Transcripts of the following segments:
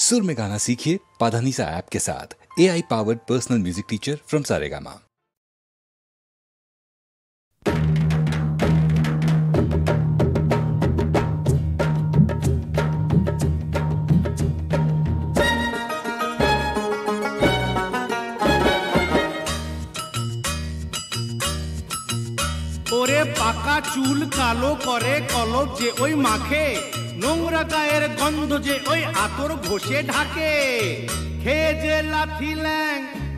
सुर में गाना सीखिए पाधानीसा ऐप के साथ। AI powered personal music teacher from Saregama. ওরে পাকা চুল কালো করে কলপ যে ওই মাখে, নোংরা গায়ের গন্ধ যে ওই আতর ঘষে ঢাকে। খেয়ে যে লাথি ল্যাং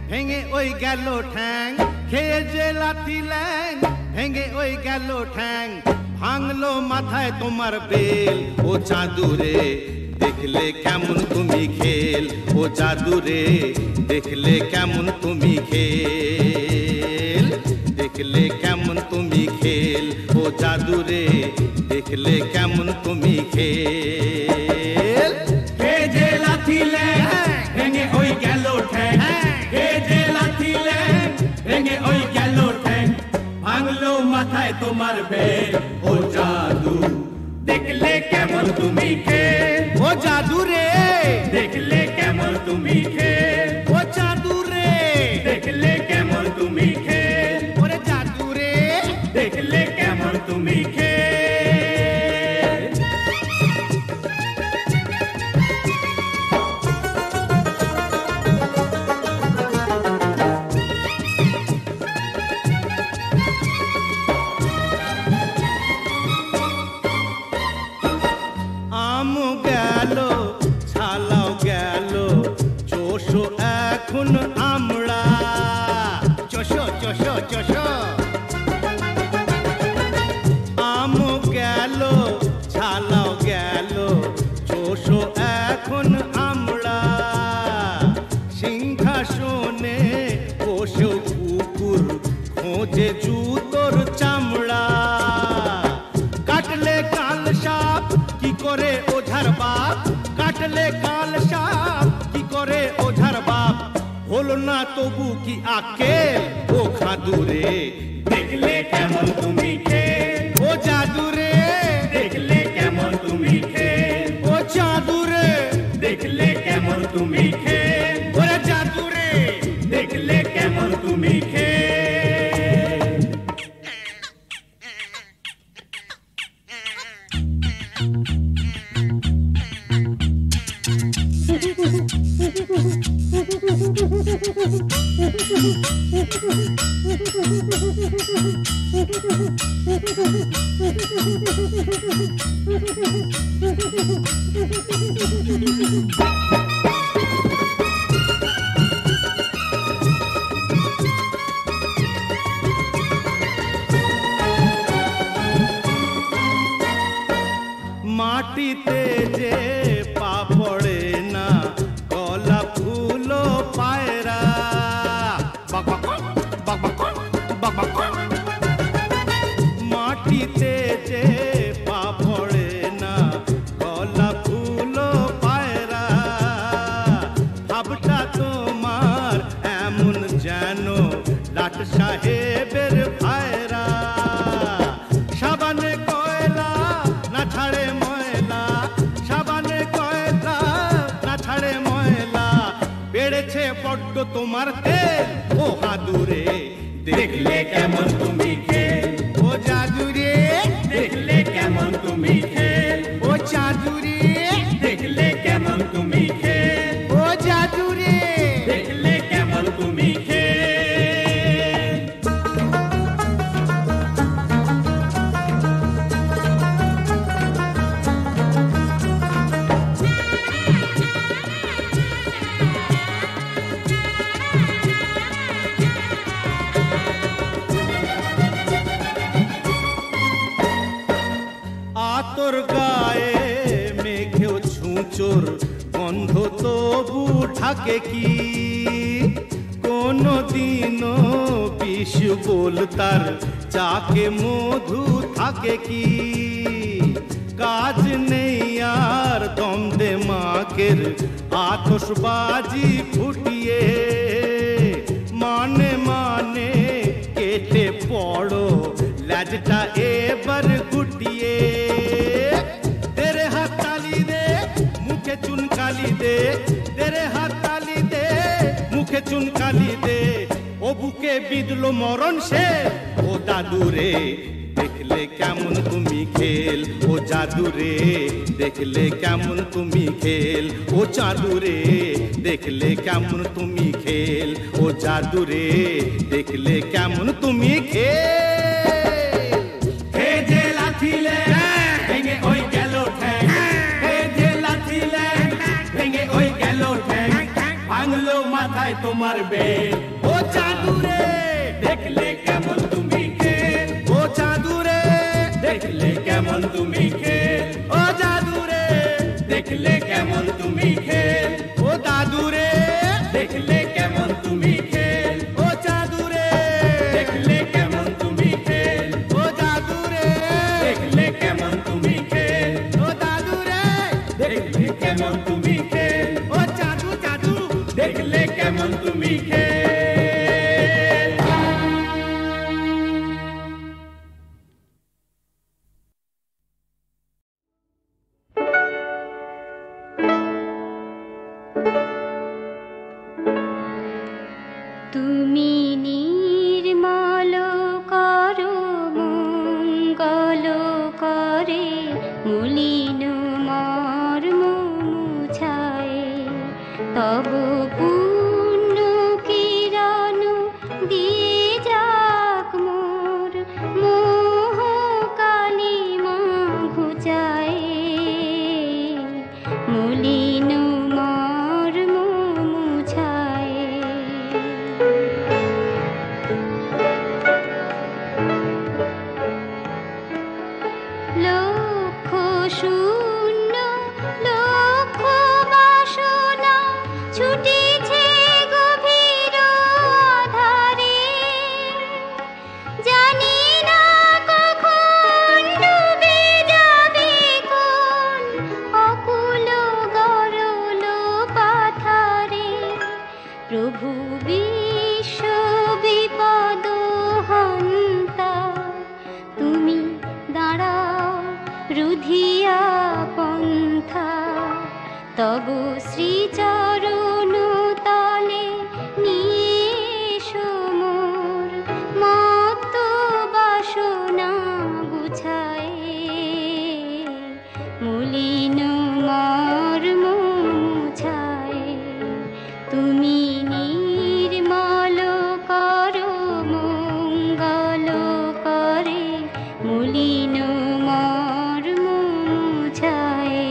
ভেঙে ওই গেল ঠ্যাং, খেয়ে যে লাথি ল্যাং ভেঙে ওই গেল ঠ্যাং। ভাঙলো মাথায় তোমার বেল, ও চাঁদুরে দেখলে কেমন তুমি খেল, ও জাদুরে দেখলে কেমন তুমি খেল, দেখলে কেমন তুমি খেল, ও জাদুরে দেখলে কেমন তুমি খেল। হে যে লাথি ল্যাং ভেঙে ওই গেল ঠ্যাং, হে যে লাথি ল্যাং ভেঙে ওই গেল ঠ্যাং। ভাঙলো মাথায় তোমার বেল, ও জাদু দেখলে কেমন তুমি খেল, ও জাদুরে দেখলে কেমন তুমি খেল, ও জাদুরে দেখলে কেমন তুমি খেল, ওরে জাদুরে দেখলে কেমন তুমি খেল। আম গেল ছালাও গেল, চোষো এখন আমরা, চোষো চোষো চোষো। আম গেল ছালাও গেল, চোষো এখন আমরা। সিংহাসনে বসেও কুকুর খোঁজে জুতোর চামড়া। কাটলে কাল সাপ কি করে ওঝার বাপ, কাটলে কাল সাপ কি করে ওঝার বাপ। হলো না তবু কি আকেল, ও খাদুরে দেখলে কেমন তুমি খেল, ও জাদুরে দেখলে কেমন তুমি খেল, ও জাদুরে দেখলে কেমন তুমি খেল, ওরে জাদুরে দেখলে কেমন তুমি খেল। মাটিতে যে পা পড়ে না, কলা ফুলো পায়রা। মাটিতে যে পা পড়ে না, কলা ফুলো পায়রা। ভাবটা তোমার এমন যেন লাট সাহেবের ভাইরা। সাবানে কয়লা না ছাড়ে ময়লা, সাবানে কয়লা না ছাড়ে ময়লা। বেড়েছে বড্ড তোমার তেল, ও হাদুরে দেখলে কেমন তুমি খেল, ও জাদুরে দেখলে কেমন তুমি খেল, ও জাদুরে দেখলে কেমন তুমি খেল, ও জাদুরে দেখলে কেমন তুমি খেল। আতর গায়ে মেঘেও ছুঁচোর গন্ধ তবু ঢাকে কি। কোনো দিনও বিষ বলতার চাকে মধু থাকে কি। কাজ নেই আর দমদে মাকের আতশবাজি ফুটিয়ে। মানে মানে কেটে পড়ো লাজটা এবার গুটিয়ে। তেরে হাত তালি দে মুখে চুন কালি দে দে রে হাততালি দে মুখে চুনকালি দে ও বুকে বিঁধলো মরণ সে ও দাদু রে দেখলে কেমন তুমি খেল ও জাদু রে দেখলে কেমন তুমি খেল ও জাদু রে দেখলে কেমন তুমি খেল ও জাদু রে দেখলে কেমন তুমি খেল হে যে লাথিলে ভেঙে ওই গেল ঠ্যাং হে যে লাথিলে ভেঙে ওই গেল ঠ্যাং ভাঙলো মাথায় তোমার বেল ও জাদু রে দেখলে কেমন তুমি খেল ও জাদু রে দেখলে কেমন তুমি খেল ও জাদু রে দেখলে কেমন তুমি খেল ও দাদু রে দেখলে কেমন তুমি খেল ও জাদু রে দেখলে কেমন তুমি খেল ও জাদু রে দেখলে কেমন তুমি খেল ও দাদু রে দেখলে কেমন তুমি খেল ও জাদু জাদু দেখলে কেমন তুমি খেল তুমি নির্মল করো মঙ্গল করে মলিন মর্ম মুছায় তব পুণ্য কিরণ দিয়ে যাক মোর মোহ কালিমা ঘুচায় মলিন মর্ম মুছায় লক্ষ শূন্য লক্ষ বাসনা ছুটেছে গভীর আধারে জানি না কখন ডুবে যাবে কোন অকুল গরল পাথারে প্রভু বিশ্ব বিপদ হন্তা তুমি দাঁড়াও রুধিয়া পন্থা তব শ্রীচরণ তলে নিয়ে মোর মত্ত বাসনা গুছায় মলিন মর্ম মুছায় তুমি নির্মল করো মঙ্গল করে মলিন মর্ম মুছায়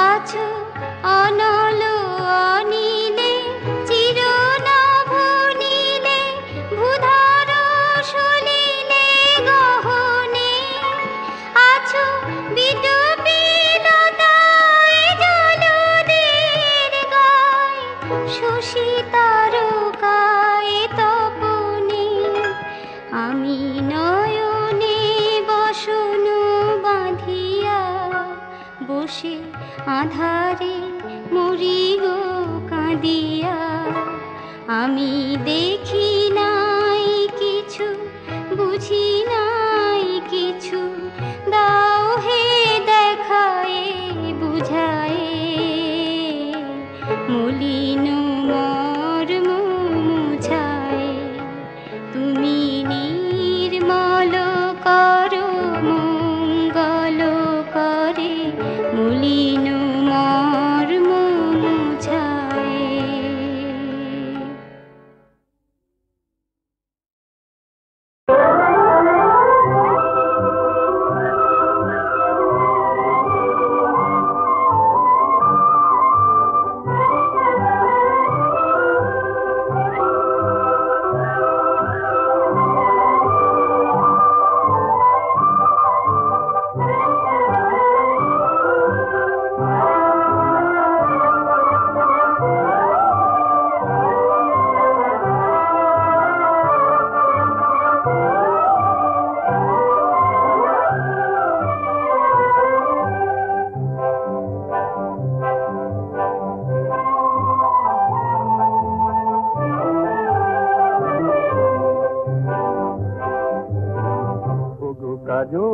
আছো অনল অনিলে চিরনভ নীলে ভূধর সলিলে গহনে আছো বিদ্যুৎলতায় জলদের গায় শশী তারকায় তপনে আমি নয়নে বসন বাঁধিয়া বসে আধারে মরি গো কাঁদিয়া আমি দেখি নাই কিছু বুঝি নাই কিছু দাও হে দেখায় বুঝায় মলিন মর্ম মুছায় তুমি নির্মল করো মঙ্গল করে মলিন মর্ম মুছায়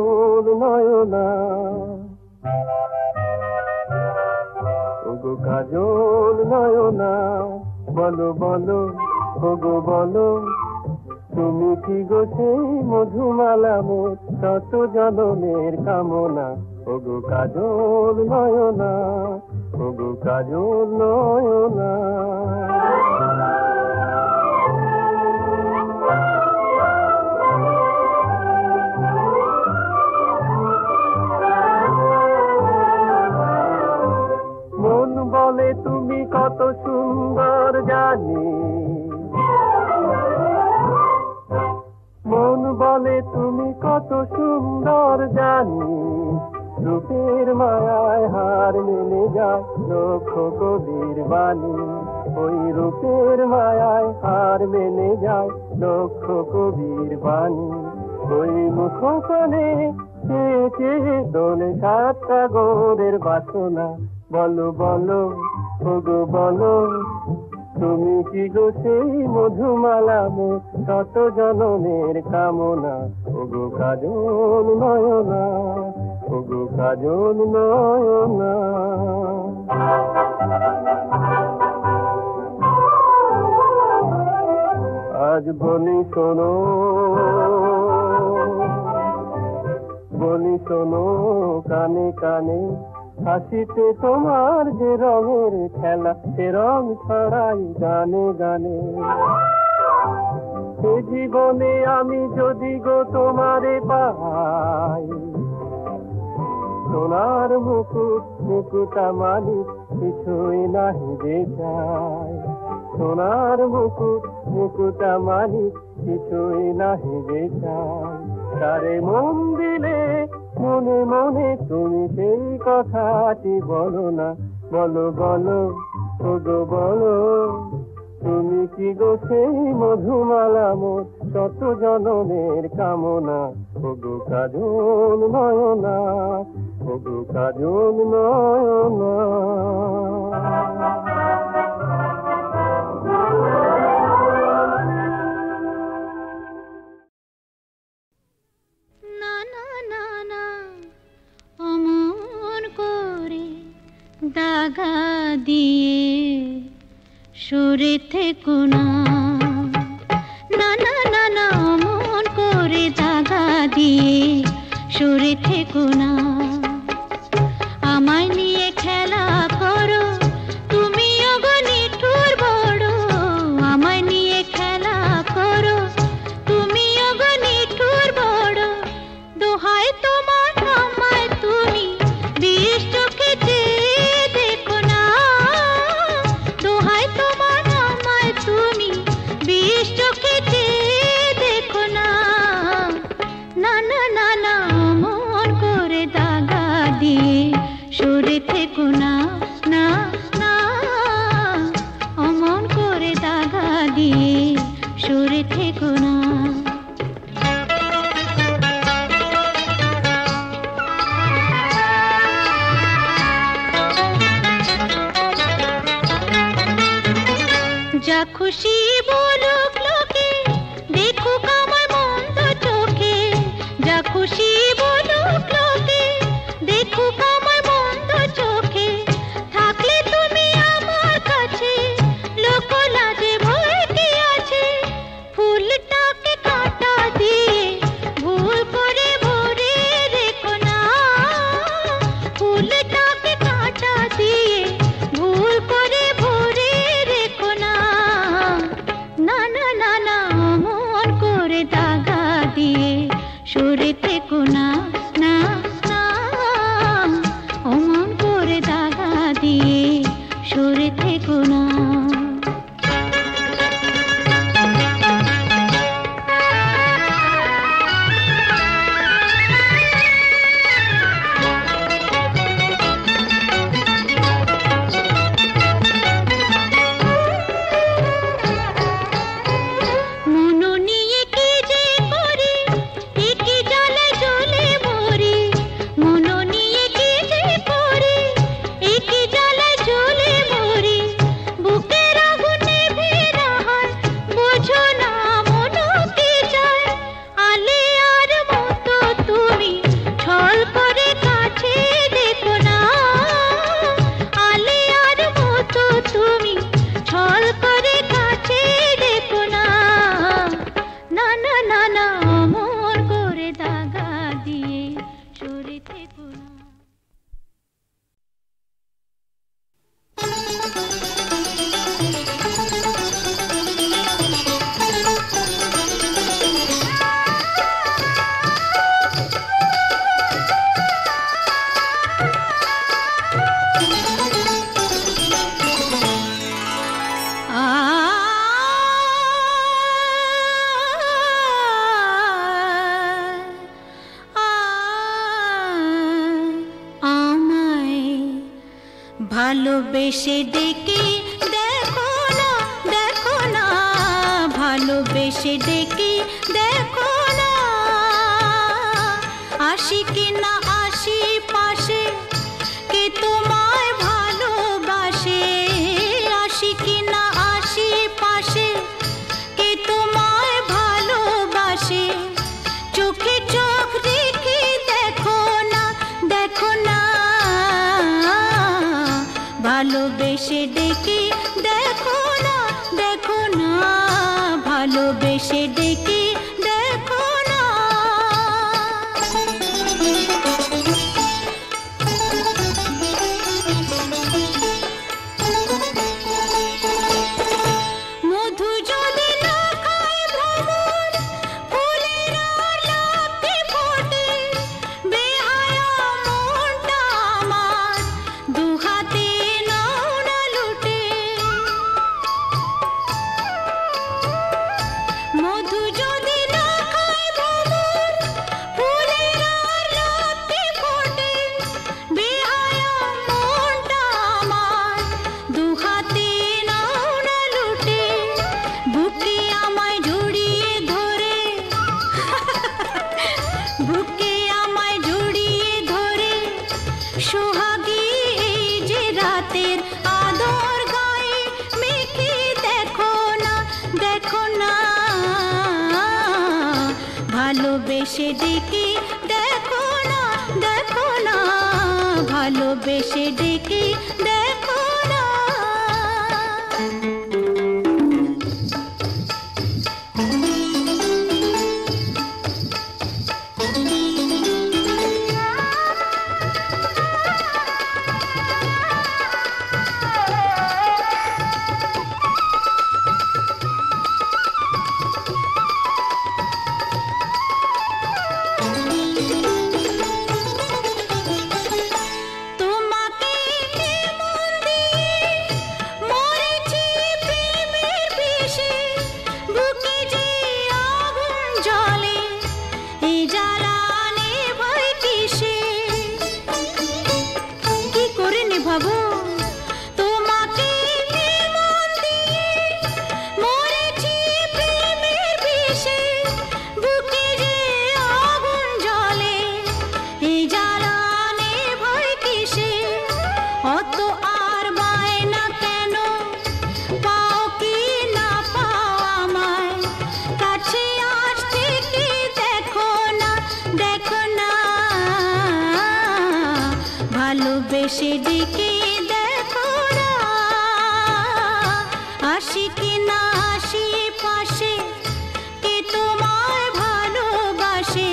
কাজল নয়না, ওগো কাজল নয়না, বলো বলো ওগো বলো, তুমি কি গো সেই মধুমালা মোর শত জনমের কামনা, ওগো কাজল নয়না, ওগো কাজল নয়না। মন বলে তুমি কত সুন্দর জানি, মন বলে তুমি কত সুন্দর জানি, রূপের মায়ায় হার মেনে যায় লক্ষ কবির বাণী, ওই রূপের মায়ায় হার মেনে যায় লক্ষ কবির বাণী, ওই মুখখানে চেয়ে চেয়ে দোলে সাত সাগরের বাসনা, বলো বলো ওগো বলো, তুমি কি গো সেই মধুমালা মোর শত জনমের কামনা, ওগো কাজল নয়না, ওগো কাজল নয়না। আজ বলি শোনো, বলি শোনো কানে কানে, হাসিতে তোমার যে রঙের খেলা, সে রং ছড়াই গানে গানে। সে জীবনে আমি যদি গো তোমারে পাই, সোনার মুকুট মুকুটা মালিক কিছুই নাহি যে চাই, সোনার মুকুট মুকুটা মালিক কিছুই নাহি যে চাই, তারে মন দিলে মনে মনে তুমি সেই কথাটি বলো না, বলো বলো ওগো বলো, তুমি কি গো সেই মধুমালা মোর শত জনমের কামনা, ওগো কাজল নয়না, ওগো কাজল নয়না। দাগা দিয়ে সরে থেকো না, না না না না, মন করে দাগা দিয়ে সরে থেকো না, আমায় নিয়ে খেলা করো তুমি ওগো নিঠুর বড়, আমায় নিয়ে খেলা করো তুমি ওগো নিঠুর বড়, দোহাই তোমার আমায় তুমি বিষ চোখে দেখো না, দোহাই তোমার আমায় তুমি বিষ চোখে দেখো না, না না না না, মন করে দাগা দিয়ে সরে থেকো না, না না, অমন করে দাগা দিয়ে সরে থেকো না। যা খুশি বলুক লোকে, দেখুক আমার মন্দ চোখে, যা খুশি বলুক লোকে, দেখুক আমার মন্দ চোখে, থাকলে তুমি আমার কাছে লোক লাজে ভয় কি আছে, ফুলটাকে কাঁটা দিয়ে ভুল করে ভরে রেখো না, ফুলটাকে কাঁটা দিয়ে ভুল করে ভরে রেখো না, না না না না, মন করে দাগা দিয়ে সরে থেকো না, না না, অমন করে দাগা দিয়ে সরে থেকো না। মন নিয়ে কি যে করি, কি জ্বালা জ্বলে মরি, ভালোবেসে ডেকে দেখো না, দেখো না, ভালোবেসে ডেকে দেখো না, আসি কিনা আসি পাশে কে তোমায় ভালোবাসে, আসি কিনা আসি পাশে কে তোমায় ভালোবাসে, চোখে চোখ রেখে দেখো না, দেখো না, ভালোবেসে ডেকে দেখো না, দেখো না, ভালোবেসে ডেকে দেখো না। মধু যদি না খায় ভ্রমর, ফুলের আর লাফে ফোটে, বেহায়া মনটা আমার দুহাতে নাও না লুটে। মধু যদি না খায় ভ্রমর, ফুলের আর লাফে ফোটে, বেহায়া মনটা আমার দুহাতে নাও না লুটে। বুকে আমায় জড়িয়ে ধরে, বুকে আমায় জড়িয়ে ধরে, সোহাগী এই যে রাতের আদর গায়ে মেখে দেখো না, দেখো না, ভালোবেসে ডেকে দেখো না, দেখো না, ভালোবেসে ডেকে দেখো না। তোমাকে মন দিয়ে মরেছি প্রেমের বিষে, বুকে যে আগুন জ্বলে, এই জ্বালা নেভাই কিসে, কি করে নেভাবো? তোমাকে মন দিয়ে মরেছি প্রেমের বিষে, বুকে যে আগুন জ্বলে, এই জ্বালা নেভাই কিসে, অত আর বায়না কেন, পাও কি না পাও আমায়, কাছে আসতে কি দেখো না, দেখো না, ভালোবেসে ডেকে দেখো না, আসি কিনা আসি পাশে কে তোমায় ভালোবাসে,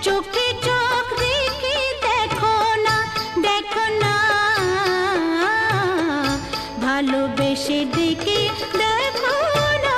চোখে চোখ রেখে দেখো না, দেখো না, ভালোবেসে ডেকে দেখো না।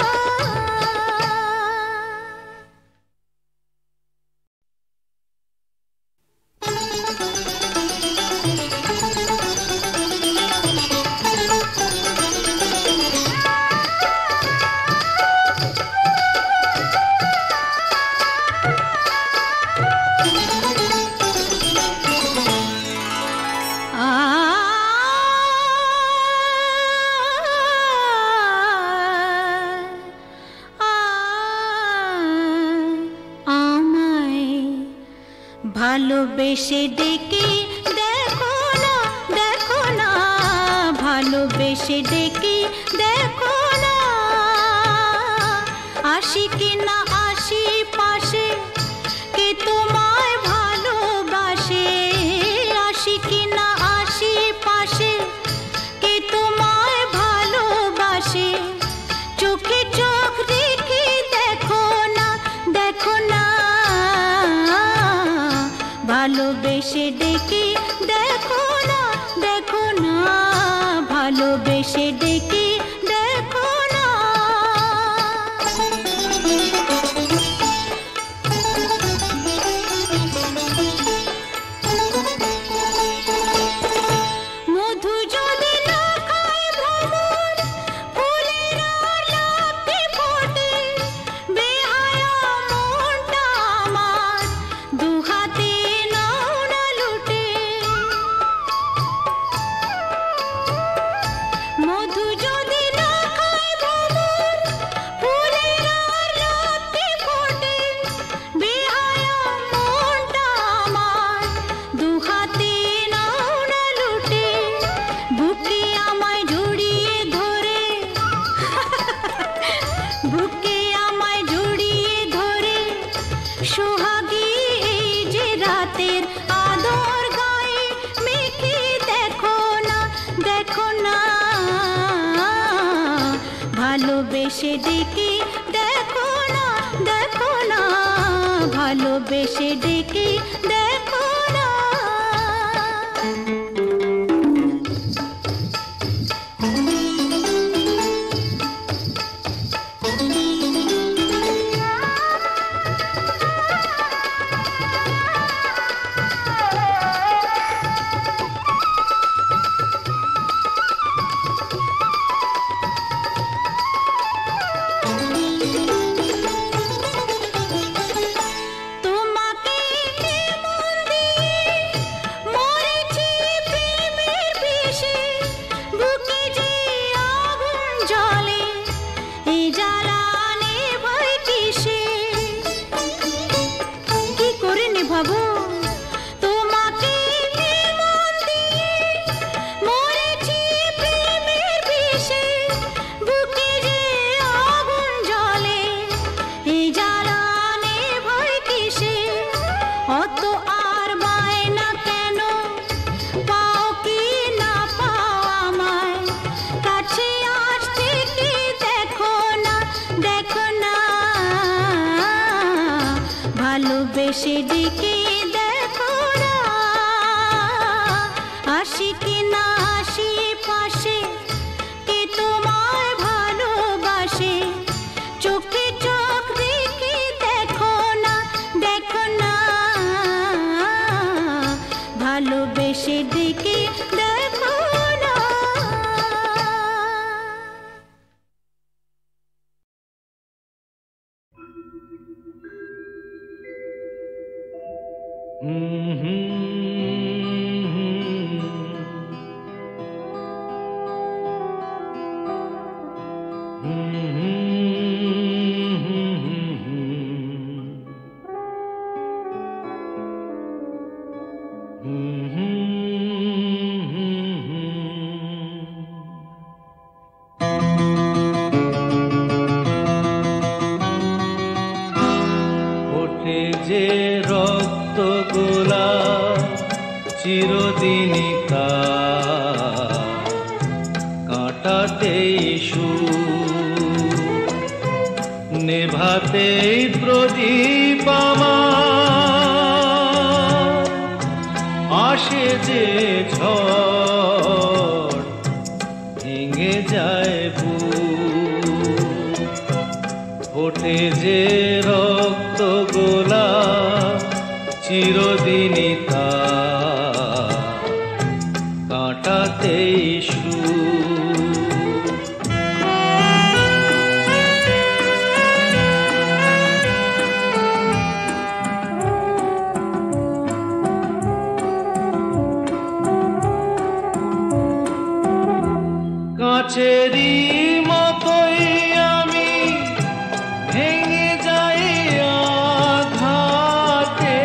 আমায় ভালোবেসে ডেকে দেখো না, দেখো না, ভালোবেসে ডেকে দেখো না, আসি কিনা আসি পাশে কে তোমায় ভালোবাসে, আসি কিনা আসি পাশে কে তোমায় ভালোবাসে, চোখে চোখ রেখে দেখো না, দেখো না, ভালোবেসে ডেকে দেখো না, দেখো না, ভালোবেসে ডেকে দেখো না। মধু যদি না খায় ভ্রমর, ফুলের আর লাফে ফোটে, বেহায়া মনটা আমার দুহাতে নাও না লুটে। রাতের আদর গায়ে মেখে দেখো না, দেখো না, ভালোবেসে ডেকে দেখো না, দেখো না, ভালোবেসে ডেকে দেখো না। ভালোবেসে ডেকে দেখো না, আসি কি না আসি পাশে, কে তোমায় ভালোবাসে, চোখে চোখ রেখে দেখো না, দেখো না, ভালোবেসে ডেকে দেখো না। ওঠে যে রক্ত গোলাপ চিরদিনই কাঁটাতেই নেভাতেই প্রদীপ আমার, আসে যে ঝড় ভেঙে যায় বুক। ওঠে যে রক্ত গোলাপ চিরদিনই কাঁটাতেই কাছেরই মতোই আমি ভেঙে যাই আঘাতে,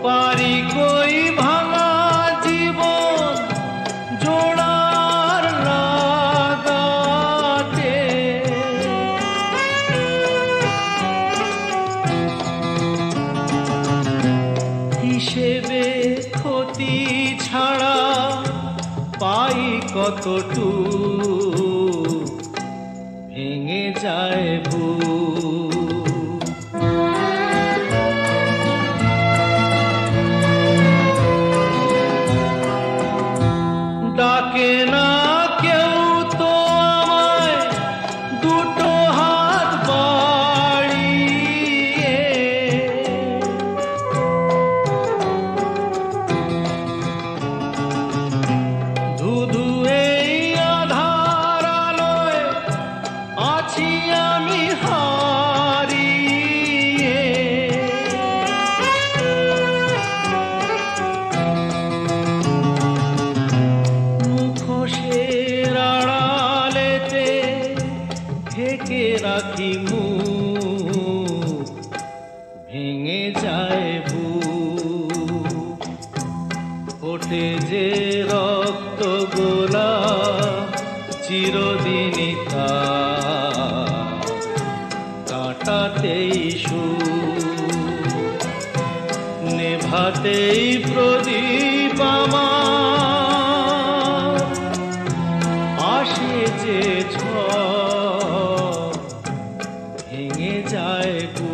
পারি কই ভাঙা জীবন জোড়ার লাগাতে। হিসেবে ক্ষতি ছাড়া পাই কতটুকু, ভেঙে যায় বুক। ডাকে না কেউ তো আমায় দুটো হাত বাড়িয়ে, ধুধু এই আধার আলোয় আছি আমি হারিয়ে। মুখোশের আড়ালেতে ঢেকে রাখি মুখ, ভেঙে যায় বুক। ওঠে যে রক্ত গোলাপ চিরদিনই নেভাতেই সুর, নেভাতেই প্রদীপ আমার, আসে যে ঝড় ভেঙে যায় বুক।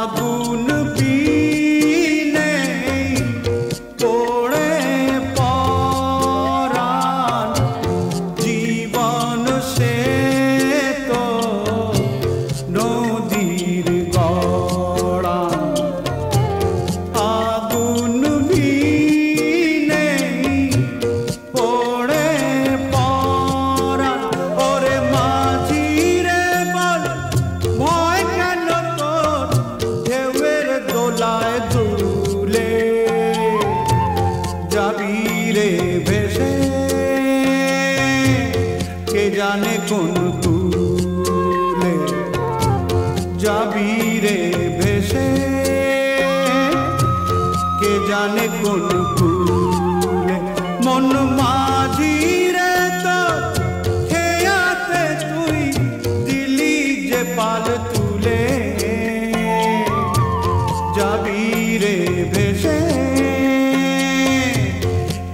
আগুন পিনে পোড়ে কোন কুলে যাবি রে ভেসে, কে জানে কোন কুলে। মন মাঝি রে তো খেয়াতে তুই দিলি যে পাল তুলে, যাবি রে ভেসে,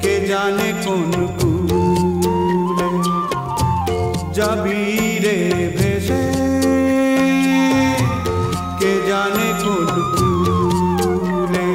কে জানে কোন কুলে যাবি রে ভেসে, কে জানে কোন কুলে।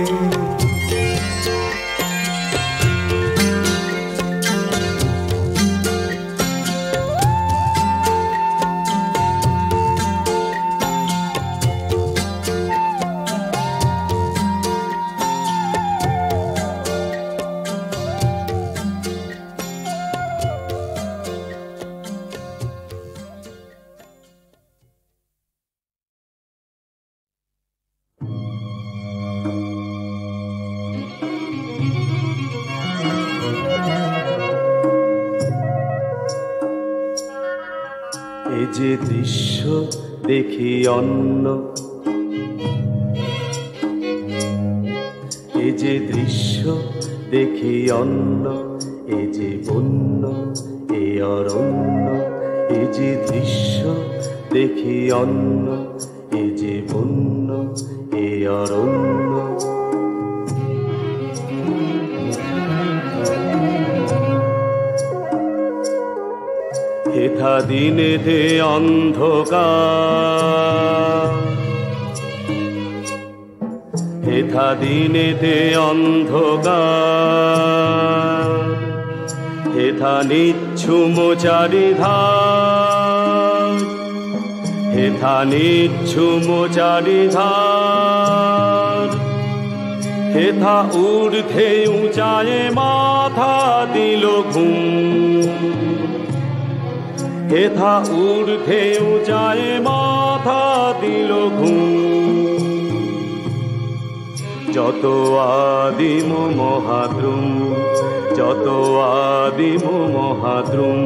এ যে দৃশ্য দেখি অন্য, এ যে দৃশ্য দেখি অন্য, এ যে বন্য এ অরণ্য, এ যে দৃশ্য দেখি অন্য, এ যে বন্য এ অরণ্য। হেথা দিনেতে অন্ধকার, হেথা দিনেতে অন্ধকার, হেথা নিচ্ছুম চারিধার, হেথা নিচ্ছুম চারিধার, হেথা ঊর্ধ্বে উঁচায়ে মাথা দিল ঘুম, হেথা ঊর্ধ্বে উঁচায়ে মাথা দিল ঘুম। যত আদিম মহাদ্রুম, যত আদিম মহাদ্রুম।